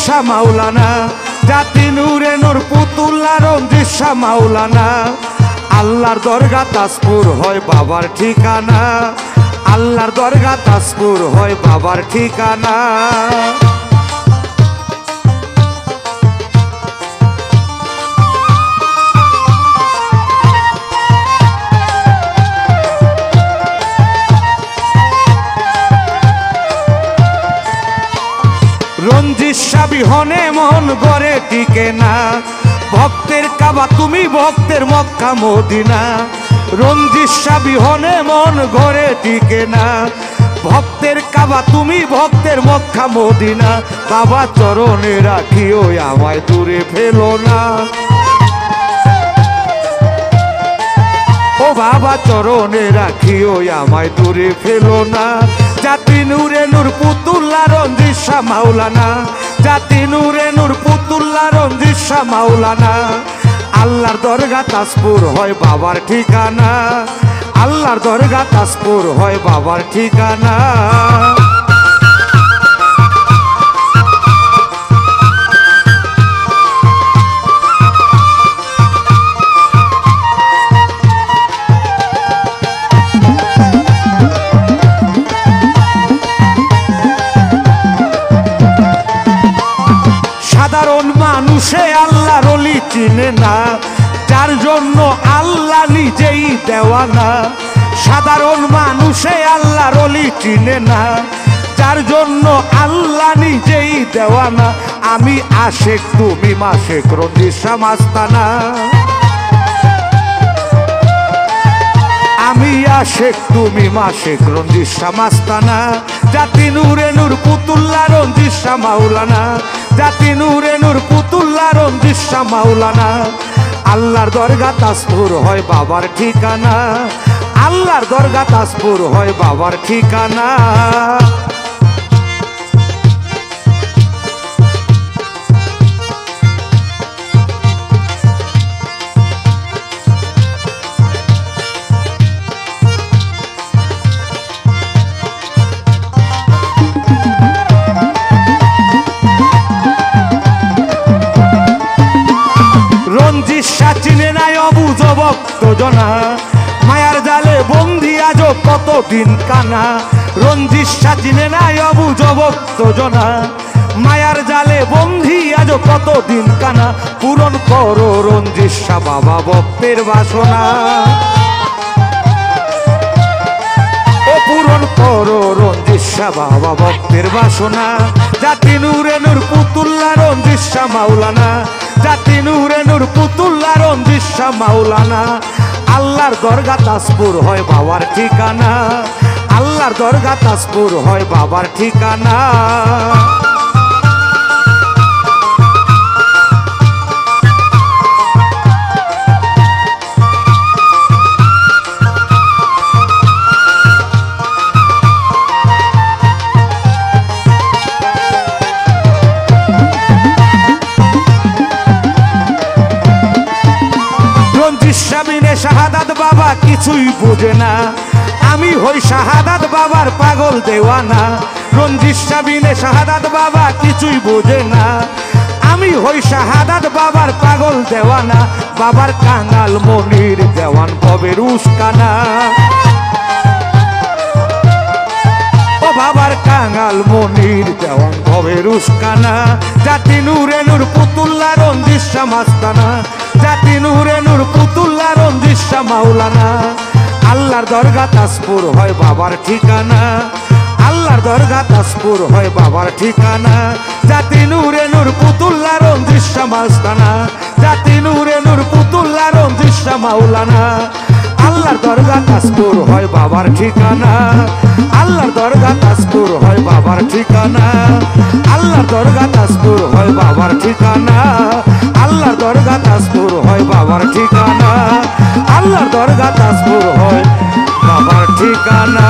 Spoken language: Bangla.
শাহ মাওলানা, জাতি নূরে নূর পুতুল্লা রঞ্জিত শাহ মাওলানা। আল্লাহর দরগা তাজপুর হয় বাবার ঠিকানা, আল্লাহর দরগা তাজপুর হয় বাবার ঠিকানা। রঞ্জিত শাহ বিহনে মন গড়ে টিকে না, ভক্তের কাবা তুমি ভক্তের মক্কা মদিনা। রঞ্জিত শাহ বিহনে মন গড়ে টিকে না, ভক্তের কাবা তুমি ভক্তের মক্কা মদিনা। বাবা চরণে রাখিও আমায় দূরে ফেলো না, ও বাবা চরণে রাখিও আমায় দূরে ফেলো না। জাতি নূরে নূর পুতুল্লা রঞ্জিত শাহ মাওলানা, জাতি নূরে নূর পুতুল্লা রঞ্জিত শাহ মাওলানা। আল্লাহর দরগা তাজপুর হয় বাবার ঠিকানা, আল্লাহর দরগা তাজপুর হয় বাবার ঠিকানা। সাধারণ মানুষে আল্লাহর ওলি চিনে না, যার জন্য আল্লাহ নিজেই দেওয়ানা। সাধারণ মানুষে আল্লাহর ওলি চিনে না, যার জন্য আল্লাহ নিজেই দেওয়ানা। আমি আশেক তুমি মাশেক রঞ্জিত শাহ মাস্তানা, আমি আশেক তুমি মাশেক রঞ্জিত শাহ মাস্তানা। জাতি নূরে নূর পুতুল্লা রঞ্জিত শাহ মাওলানা, জাতি নূরে নূর পুতুল্লা রঞ্জিত শাহ মাওলানা। আল্লাহর দরগা তাজপুর হয় বাবার ঠিকানা, আল্লাহর দরগা তাজপুর হয় বাবার ঠিকানা। রঞ্জিত শাহ চিনে নাই অবুঝ ভক্তজনা, মায়ার জালে বন্দি আজ কতদিন কানা। রঞ্জিত শাহ চিনে নাই অবুঝ ভক্তজনা, মায়ার জালে বন্দি আজ কতদিন কানা। পূরণ করো রঞ্জিত শাহ বাবা ভক্তের বাসনা, ও পূরণ করো রঞ্জিত শাহ বাবা ভক্তের বাসনা। জাতি নূরে নূর পুতুল্লা রঞ্জিত শাহ মাওলানা, জাতি নূরে নূর পুতুল্লা রঞ্জিত শাহ মাওলানা। আল্লাহর দরগা তাজপুর হয় বাবার ঠিকানা, আল্লাহর দরগা তাজপুর হয় বাবার ঠিকানা। বিনে শাহাদাত বাবা কিছুই বোঝে না, আমি হই শাহাদাত বাবার পাগল দেওয়ানা। রঞ্জিত শাহ বিনে শাহাদাত বাবা কিছুই বোঝে না, আমি হই শাহাদাত বাবার পাগল দেওয়ানা। বাবার কাঙাল মনির দেওয়ান ভবের উস্কানা, ও বাবার কাঙাল মনির দেওয়ান ভবের উস্কানা। জাতি নূরে নূর পুতুল্লা রঞ্জিত শাহ মাস্তানা, জাতি নূরে নূর পুতুল্লা রঞ্জিত শাহ মাওলানা। আল্লাহর দরগা তাজপুর হয় বাবার ঠিকানা, আল্লাহর দরগা তাজপুর হয় বাবার ঠিকানা। জাতি নূরে নূর পুতুল্লা রঞ্জিত শাহ মাস্তানা, জাতি নূরে নূর পুতুল্লা রঞ্জিত শাহ মাওলানা। আল্লাহর দরগা তাজপুর হয় বাবার ঠিকানা, আল্লাহর দরগা তাজপুর হয় বাবার ঠিকানা, আল্লাহর দরগা তাজপুর হয় বাবার ঠিকানা, আল্লাহর দরগা তাজপুর হয় বাবার ঠিকানা, আল্লাহর দরগা তাজপুর হয় বাবার ঠিকানা।